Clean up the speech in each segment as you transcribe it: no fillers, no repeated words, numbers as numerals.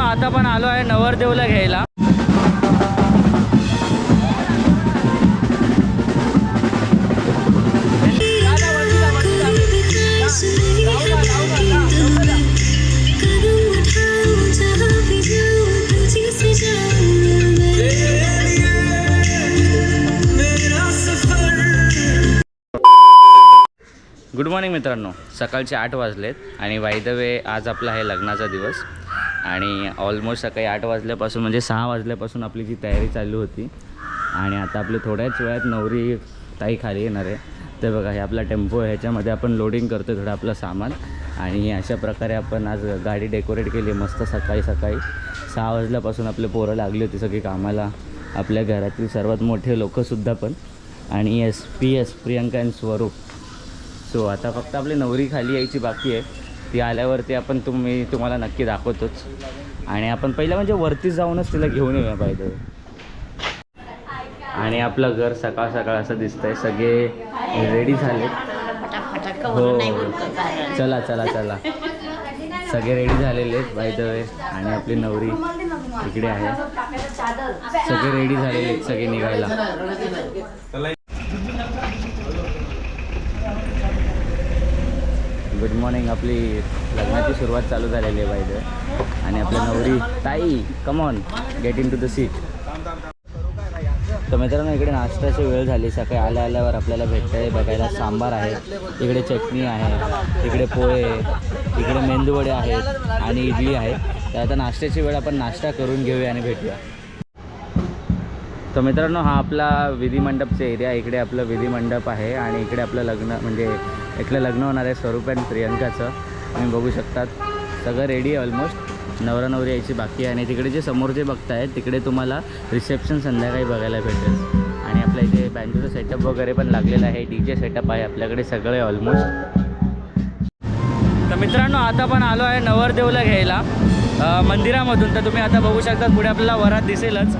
आता पण आलो आहे नवरदेवला घ्यायला. गुड मॉर्निंग मित्रांनो, सकाळचे 8 वाजलेत आणि बाय द वे आज आपला आहे लग्नाचा दिवस. आणि ऑलमोस्ट सकाळी 8 वाजल्यापासून म्हणजे 6 वाजल्यापासून आपली जी तयारी चालू होती आणि आता आपले थोड्याच वेळात नवरी ताई खाली येणार आहे. तर बघा, हे आपला टेम्पो आहे, ह्याच्यामध्ये आपण लोडिंग करतो थोडं आपलं सामान. आणि अशा प्रकारे आपण आज गाडी डेकोरेट केली मस्त. सकाळी 6 वाजल्यापासून आपले पोरं लागली होती सगळी कामाला, आपल्या घरातील सर्वात मोठे लोकंसुद्धा पण. आणि PS प्रियंका अँड स्वरूप. सो आता फक्त आपली नवरी खाली यायची बाकी आहे. ती आल्यावरती आपण तुम्हाला नक्की दाखवतोच. आणि आपण पहिलं म्हणजे वरतीच जाऊनच तिला घेऊन येऊया पाहिजे. आणि आपलं घर सकाळ सकाळ असं दिसतंय, सगळे रेडी झाले. हो, चला चला चला, सगळे रेडी झालेले आहेत बाय द वे. आणि आपली नवरी इकडे आहे, सगळे रेडी झालेले आहेत, सगळे निघायला. Good morning. आपली लग्नाची सुरुवात चालू झालेली आहे बाय द वे. आणि आपली नवरी ताई, come on, get in to the seat. तर मित्रांनो, इकडे नाश्त्याची वेळ झाली. सकाळी आल्यावर आपल्याला भेटतं आहे बघायला सांबार आहे, इकडे चटणी आहे, इकडे पोहे, इकडे मेंदूवडे आहेत आणि इडली आहे. तर आता नाश्त्याची वेळ, आपण नाश्ता करून घेऊया आणि भेटूया. तर मित्रांनो, हा आपला विधी मंडपचा एरिया. इकडे आपलं विधी मंडप आहे आणि इकडे आपलं लग्न म्हणजे इकडे लग्न होणार आहे स्वरूप आणि प्रियंकाचं. तुम्ही बघू शकतात, सगळं रेडी आहे ऑलमोस्ट. नवरा नवरी यायची बाकी आहे. आणि तिकडे जे समोर जे बघताय तिकडे तुम्हाला रिसेप्शन संध्याकाळी बघायला भेटेल. आणि आपल्या इथे बँजोचं सेटअप वगैरे पण लागलेलं आहे, DJ सेटअप आहे आपल्याकडे, सगळे ऑलमोस्ट. तर मित्रांनो, आता पण आलो आहे नवरदेवला घ्यायला मंदिरामधून. तर तुम्ही आता बघू शकता, पुढे आपल्याला वरात दिसेलच.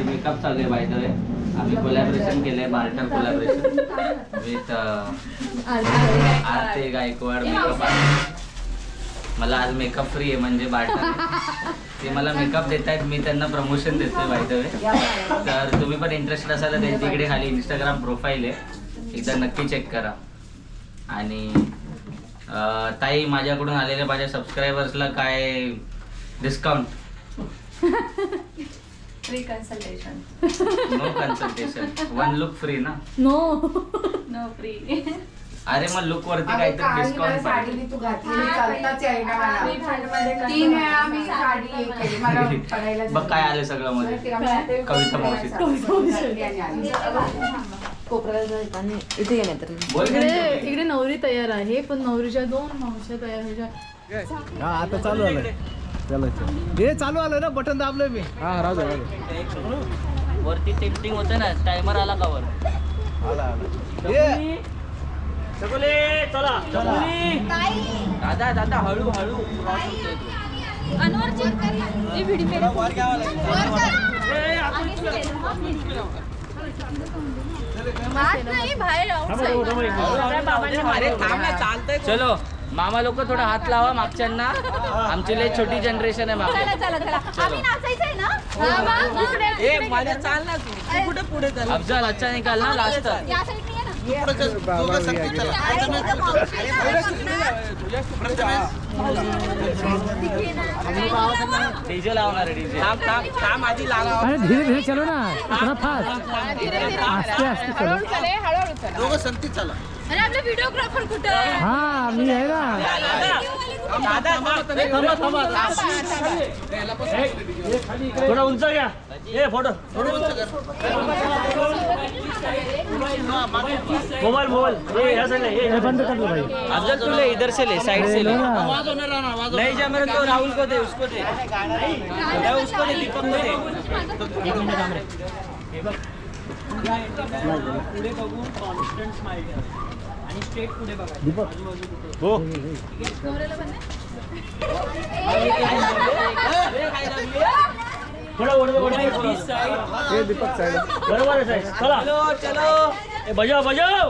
मेकअप चालू आहे बाय द वे. आम्ही कोलॅबरेशन केलंय, barter collaboration with Aarti Gaikwad makeup artist. मला आज मेकअप फ्री आहे म्हणजे बार्टर. ते मला मेकअप देत आहेत, मी त्यांना प्रमोशन देतोय बाय द वे. तर तुम्ही पण इंटरेस्टेड असाल तर त्यांच्या इकडे खाली इंस्टाग्राम प्रोफाईल आहे, एकदा नक्की चेक करा. आणि ताई माझ्याकडून आलेल्या माझ्या सबस्क्रायबर्सला काय discount? Free consultation. No consultation, one look free ना? No free. अरे मग लुक वरती काहीतरी डिस्काउंट साडी तू घातली चालताच आहे ना मला. 3 वेळा मी साडी हे केली मला पडायला. बघ काय आलं सगळं मध्ये. कविता मावशी इथे गेले तर इकडे नवरी तयार आहे, पण नवरीच्या 2 मावश्या तयार ह्याच्या. आता चालू आलं. चला हे चालू आलं ना, बटन दाबलं मी. हा राहू दे. वरती टेम्पटिंग होतं ना, टायमर आला का वर? आला ये चला दादा दादा हळू हळू. चलो मामा लोक थोडा हात लावा मागच्यांना. आमची लय छोटी जनरेशन आहे मामा. अफजल अच्छा निकाल ना लास्ट. डीजे लावणार आहे डीजे. अरे धीरे धीरे चलो ना, इतना फास्ट. आस्ते आस्ते चलो. दोघं संगतीत चला. अरे आपले व्हिडिओग्राफर कुठे? हा मी आहे ना. थोडा उंच घ्या. ए फोटो मोबाईल या साइड हे बंद कर लो भाई. अफजल तू ले इधर से ले, साइड से ले. नहीं जा मेरे को राहुल को दे, उसको दे, उसको दे, दीपक को दे. एक मिनिट थांब रे. पुढे बघून कॉन्स्टंट स्माइल ठेवा आणि स्ट्रेट पुढे बघा. दीपक हो थोड़ा ओढ हे दीपक साइड. बरोबर आहे साहेब. चला चलो ए बजाव बजाव.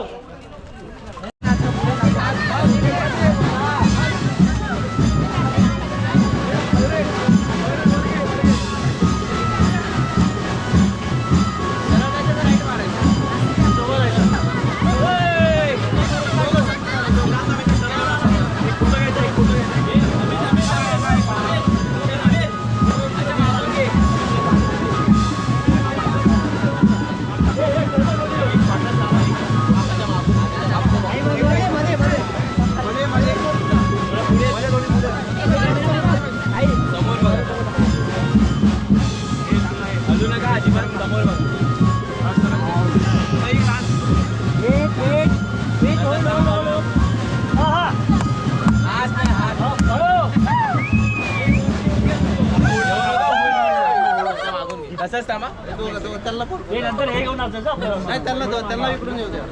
नंतर हे घेऊन नाही त्यांना इकडून येऊ द्या.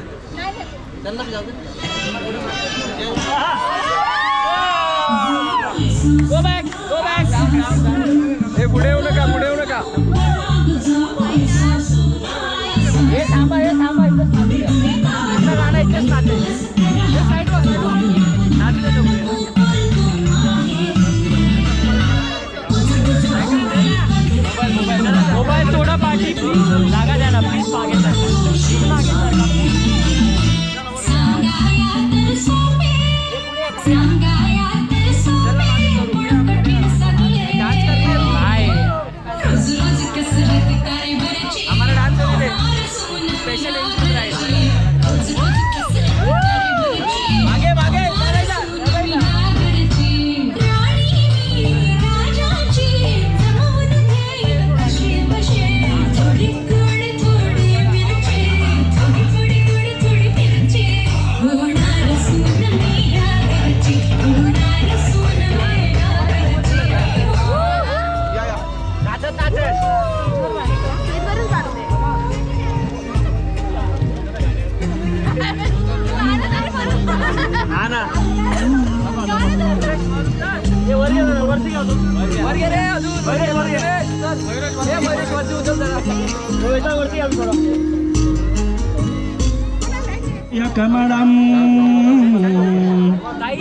त्यांना जाऊ दे. गो बॅक हे पुढे येऊ नका, पुढे येऊ नका. हे थांबा इथं गाणं इथेच नाचते. मोबाईल थोडा पाठी प्लीज जागा द्या ना प्लीज. मागे आम्हाला डान्स होते स्पेशल मागे मागे यकमणं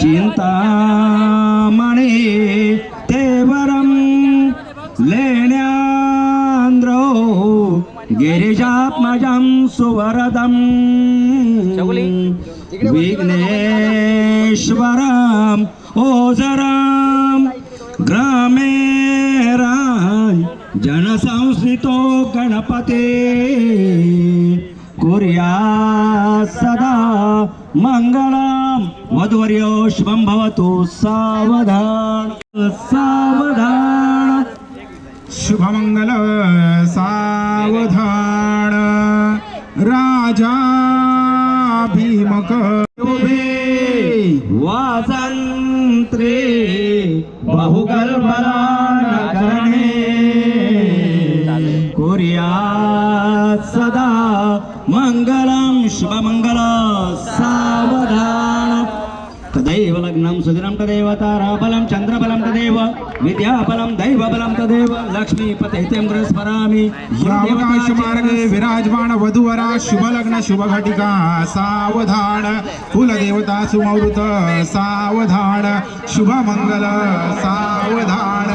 चिंतामणि तेवरं लेण्यान्द्रो गिरिजात्मजं सुवरदं विघ्नेश्वरम ओझरम ग्रामेरान जनसंस्थितो गणपते कुर्या सदा मंगलम वधुवर्यो शुभं भवतु सावधान सावधान शुभमंगल सावधान राजा भीमक वासंत्रे बहुकल्पनाकरणे कुर्यात् सदा मंगलम शुभमंगल सावधान तदैव लग्नं सुदिनं तदैव ताराबलं चंद्रबलं तदैव विद्याबलं दैवबलं तदैव लक्ष्मीपतेत्यं गृहस्मरामि यावकाश मार्गे विराजमान वधूवरा शुभ लग्न शुभ घटिका सावधान कुलदेवता सुमौरुत सावधान शुभ मंगल सावधान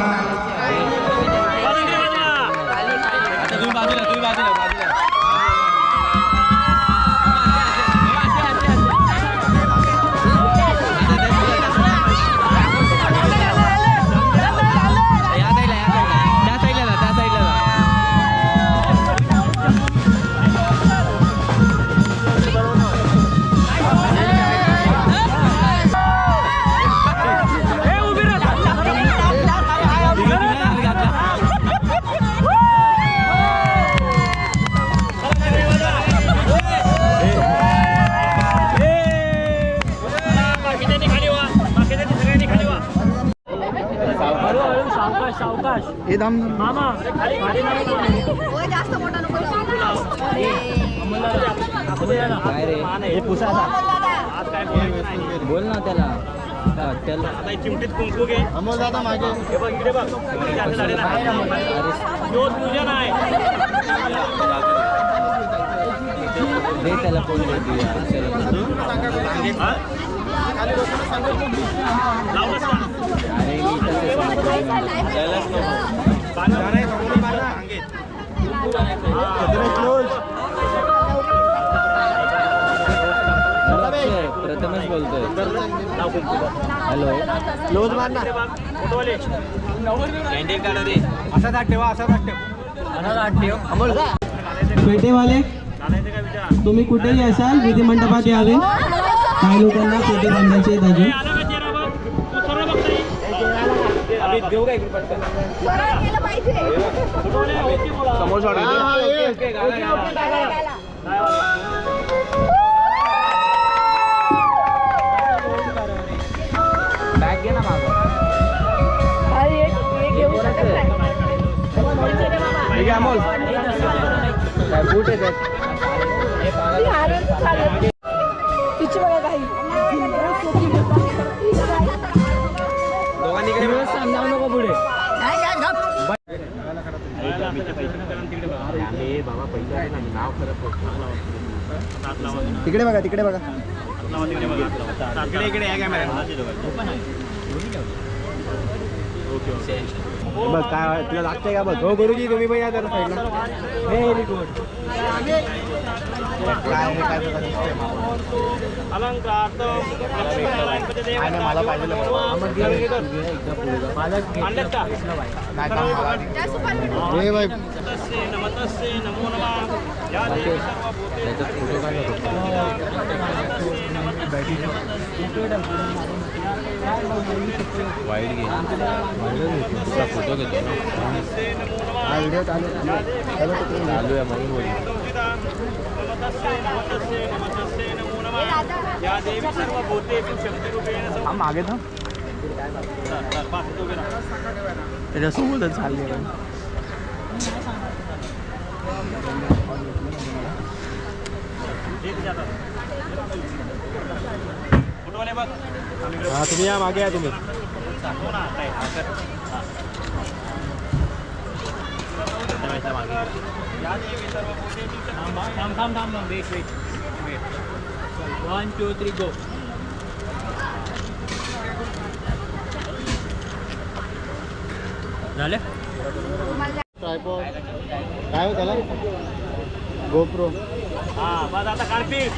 मामा बोल ना त्याला चिमटीत कुंकू घे अमोल दादा मागे हे बघ इकडे बघ पूजन आहे दे त्याला फोन प्रथमच बोलतोय. हॅलो क्लोज मार ना. असा ताट ठेवा असा ताट ठेव. अमोल पेटेवाले तुम्ही कुठेही असाल विधिमंडपात यावे. काही लोकांना पेटे बांधायचे आहेत अजून. बॅग घे ना मागं. अमोल काय बूट येतात. सांगावं नको पुढे. तिकडे बघा तिकडे बघा. बघ काय तुला लागतंय का बघ. हो गुरुजी तुम्ही पण या जरा साईडला. Very good. मला पाहिजे वाईट घे. फोटो घेतो ना. हा व्हिडिओ चालू चालू आहे म्हणून बोल. मागे था त्याच्यासोबतच चालले. हा तुम्ही या मागे या तुम्ही. One, two, three, go. झाले ट्रायपॉड काय हो त्याला. गोप्रो हा बस आता काढतील.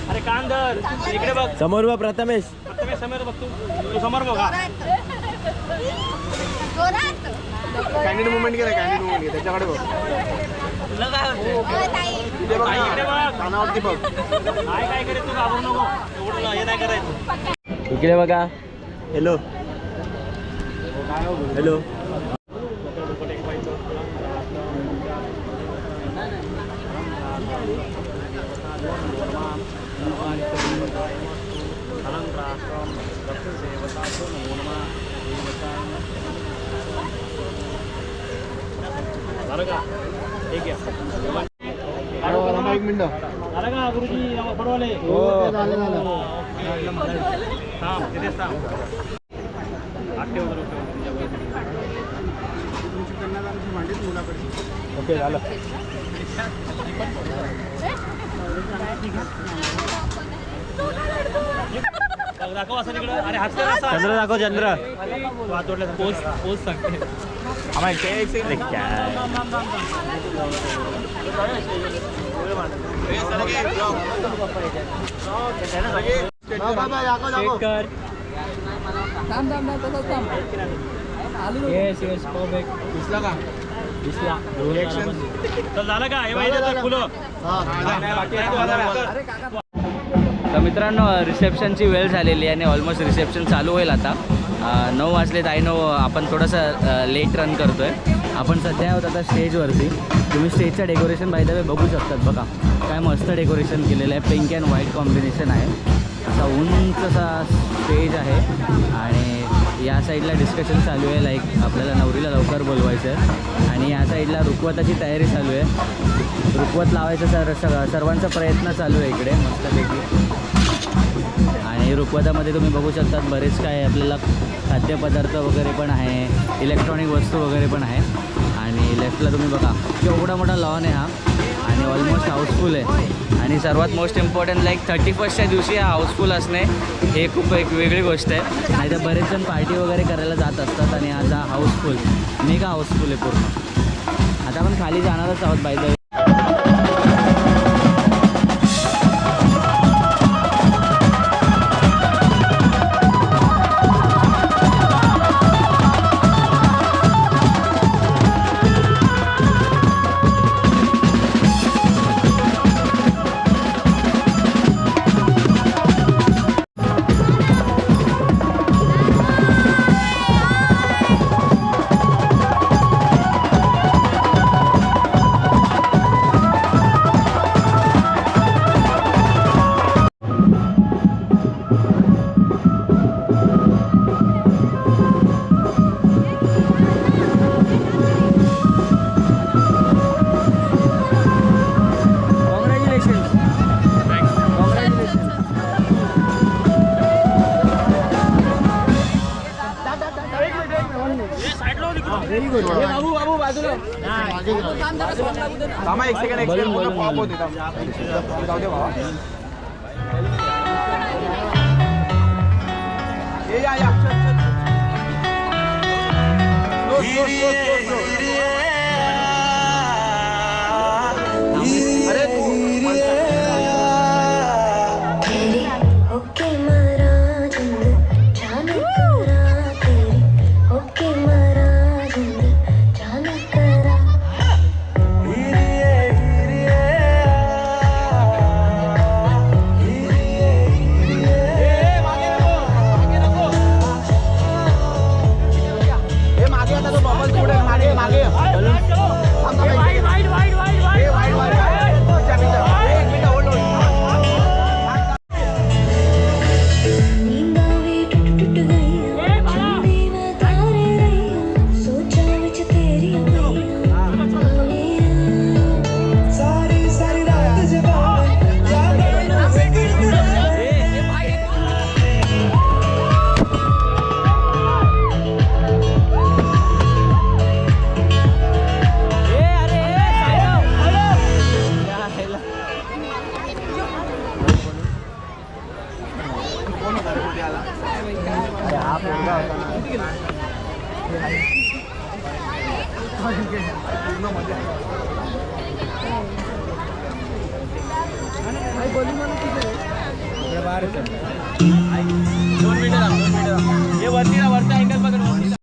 अरे कांदर इकडे बघ. समोर बघ प्रथमेश. प्रथमेश समोर बघ तू समोर बघ. हा कॅन्डिड मुवमेंट केलं कॅन्डिड मुवमेंट त्याच्याकडे बघ. तुला काय इकडे बघ ना, कानावरती बघ. काय करे तू घाबरू नको. एवढं हे नाही करायचं. इकडे बघा. Hello hello. झालं का? ठीक आहे. एक मिनिट. झालं का गुरुजी फडवाले? थांब तिथेच थांब. ओके झालं. दाखव असं तिकडं. अरे हात कर असा. चंद्र दाखव चंद्र. हात जोडला पोच सांगते. दिसला का? तर झालं का? हे माहिती फुलं. तर मित्रांनो रिसेप्शनची वेळ झालेली आहे आणि ऑलमोस्ट रिसेप्शन चालू होईल आता. 9 वाजलेत. आय नो आपण थोडंसं लेट रन करतो आहे. आपण सध्या आहोत आता स्टेजवरती. तुम्ही स्टेजचं डेकोरेशन बाय द वे बघू शकतात. बघा काय मस्त डेकोरेशन केलेलं आहे. पिंक अँड व्हाईट कॉम्बिनेशन आहे. असा उंच असा स्टेज आहे आणि या साईडला डिस्कशन चालू आहे. लाईक आपल्याला नवरीला लवकर बोलवायचं आहे आणि या साईडला रुखवताची तयारी चालू आहे. रुखवत लावायचं सर्वांचा प्रयत्न चालू आहे इकडे मस्तपैकी. आणि रुखवतामध्ये तुम्ही बघू शकतात बरेच काय आपल्याला खाद्यपदार्थ वगैरे पण आहे, इलेक्ट्रॉनिक वस्तू वगैरे पण आहे. आणि लेफ्टला तुम्ही बघा केवढा मोठा लॉन आहे हा आणि ऑलमोस्ट हाऊसफुल आहे. आणि सर्वात मोस्ट इम्पॉर्टंट लाईक 31st दिवशी हा हाऊसफुल असणे हे खूप एक वेगळी गोष्ट आहे. नाही तर बरेच जण पार्टी वगैरे करायला जात असतात आणि आज हा हाऊसफुल मेगा हाऊसफुल आहे पूर्ण. आता आपण खाली जाणारच आहोत बाय द. थांबा एक सेकंड पॉप होते. जाऊ दे बाबा. या हे वरती अँगल पकड वरती.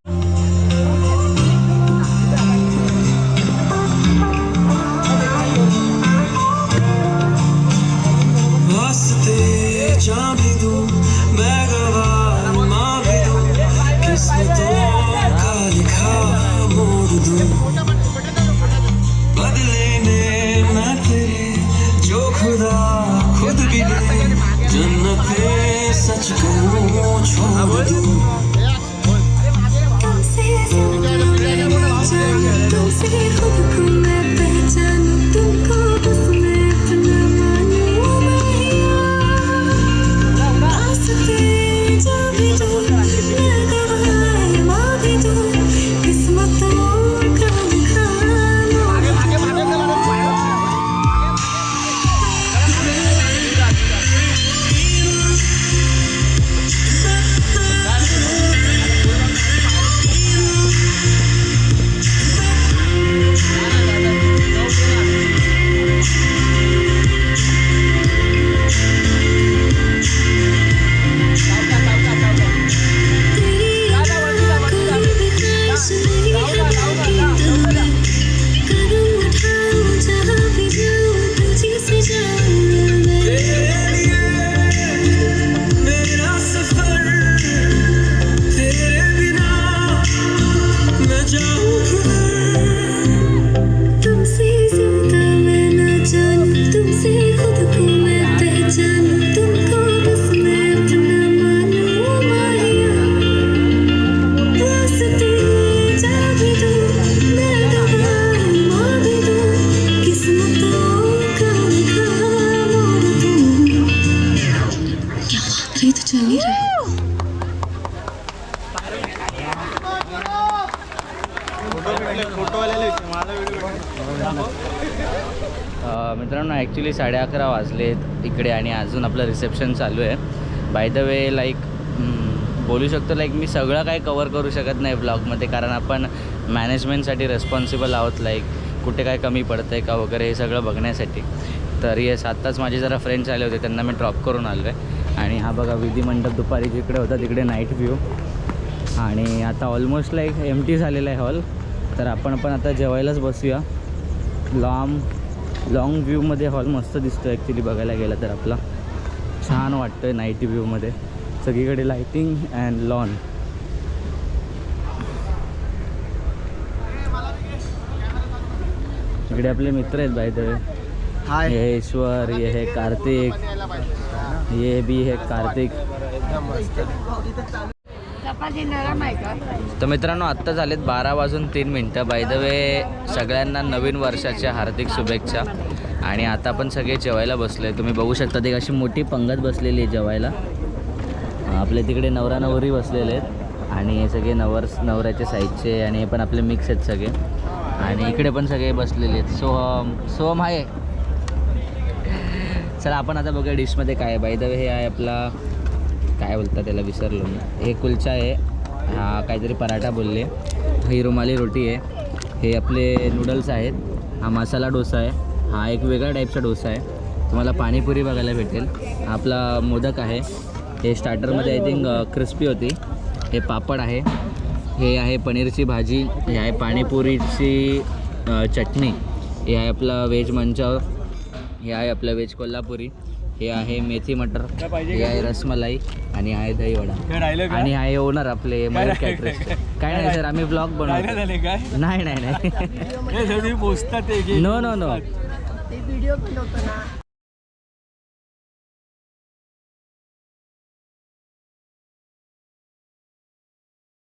मित्रांनो ॲक्च्युली 11:30 वाजलेत इकडे आणि अजून आपलं रिसेप्शन चालू आहे. बाय द वे लाईक बोलू शकतो लाईक मी सगळं काही कवर करू शकत नाही ब्लॉगमध्ये, कारण आपण मॅनेजमेंटसाठी रेस्पॉन्सिबल आहोत. लाईक कुठे काय कमी पडतं आहे का वगैरे हे सगळं बघण्यासाठी. तर येस आत्ताच माझे जरा फ्रेंड्स आले होते, त्यांना मी ड्रॉप करून आलो आहे. आणि हा बघा विधी मंडप दुपारी जिकडे होता तिकडे नाईट व्ह्यू. आणि आता ऑलमोस्ट लाईक एम्प्टी झालेला आहे हॉल. तर आपण पण आता जेवायलाच बसूया. लॉंग व्ह्यूमध्ये हॉल मस्त दिसतो ॲक्च्युली बघायला गेलं तर. आपला छान वाटतं आहे नाईट व्ह्यूमध्ये, सगळीकडे लाईटिंग अँड लॉन. इकडे आपले मित्र आहेत बाय द वे. ये ईश्वर, ये है कार्तिक, ये भी है कार्तिक. तर मित्रांनो आत्ता झालेत 12:03. बाय द वे सगळ्यांना नवीन वर्षाच्या हार्दिक शुभेच्छा. आणि आता आपण सगळे जेवायला बसलो आहे. तुम्ही बघू शकता एक अशी मोठी पंगत बसलेली आहे जेवायला. आपल्या तिकडे नवरा नवरी बसलेले आहेत आणि हे सगळे नवऱ्याच्या साईडचे आणि हे पण आपले मिक्स आहेत सगळे. आणि इकडे पण सगळे बसलेले आहेत. सोहम आहे. चला आपण आता बघूया डिशमध्ये काय आहे. बाय द वे हे आहे आपला काय बोलतात त्याला विसरलो मी. हे कुलचा आहे, हा काहीतरी पराठा बोलले, ही रुमाली रोटी आहे, हे आपले नूडल्स आहेत, हा मसाला डोसा आहे, हा एक वेगळ्या टाईपचा डोसा आहे. तुम्हाला पाणीपुरी बघायला भेटेल. आपला मोदक आहे, हे स्टार्टरमध्ये आय थिंक क्रिस्पी होती. हे पापड आहे, हे आहे पनीरची भाजी, हे आहे पाणीपुरीची चटणी, हे आहे आपला व्हेज मंचाव, हे आहे आपलं व्हेज कोल्हापुरी, हे आहे मेथी मटर, हे आहे रसमलाई आणि आहे दही वडा. आणि आहे ओनर आपले मयूर कॅटरर्स. काय नाही सर, आम्ही ब्लॉग बनवतो. नाही नो. व्हिडिओ बनवतो ना.